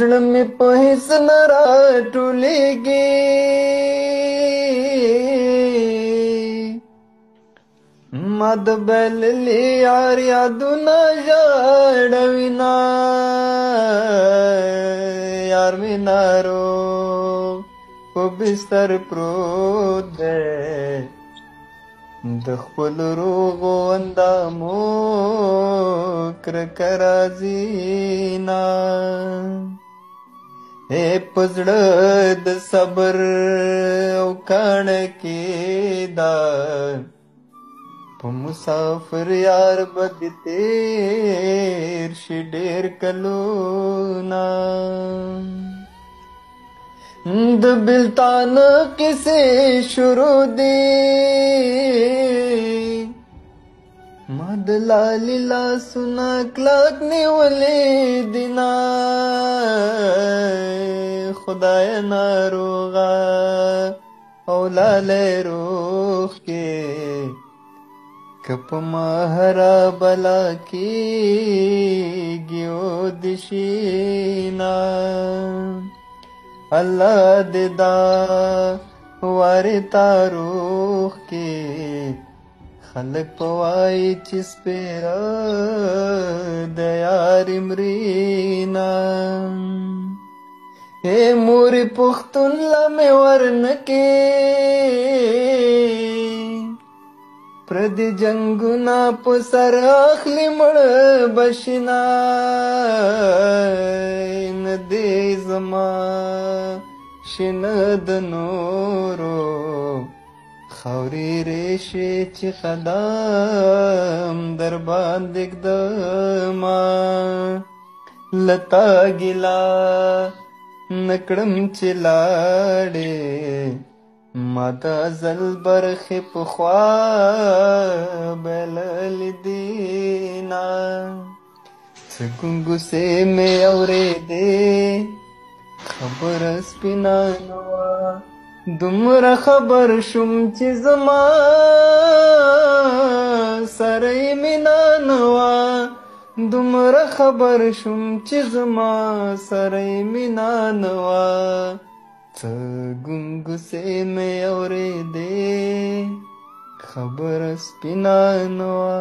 زړه مې په هیڅ نه راټولېږي ما د بللي یار یادونه ژړوینا یار مې ناروغ په بستر پروت دی د خپل روغو اندامو کرکه راځينا په زړه د صبر او کاڼه کې دا په مسافر یار بد تیر شي ډېر کلونه د بلتان کیسې شروع دي ما د لالي لاسونه کلک نیولې دینا خدای ناروغه او لالی روغ کې که په ما هره بلا کېږي او د شینا الله دې دا وارې تا روغ کې خلق په وایي چې سپېره د یارې مرینا مورې پښتون له مې ورنکې پردي جنګونه په سر اخلي مړه بشنا نه دې زما شنه د نورو خاورې ریشې چې قدم در باندې ږدمه لتا ګیله نکړم چې لاړې ما د ازل برخې پخوا بللې دينا څه ګونګوسې مې اورېدې خبره سپینه نه وه دومره خبر شوم چې زما سره یې مینه نه وه دومره خبر شوم چې زما سره یې مینه نه وه څه ګونګوسې مې اورېدې خبره سپینه نه وه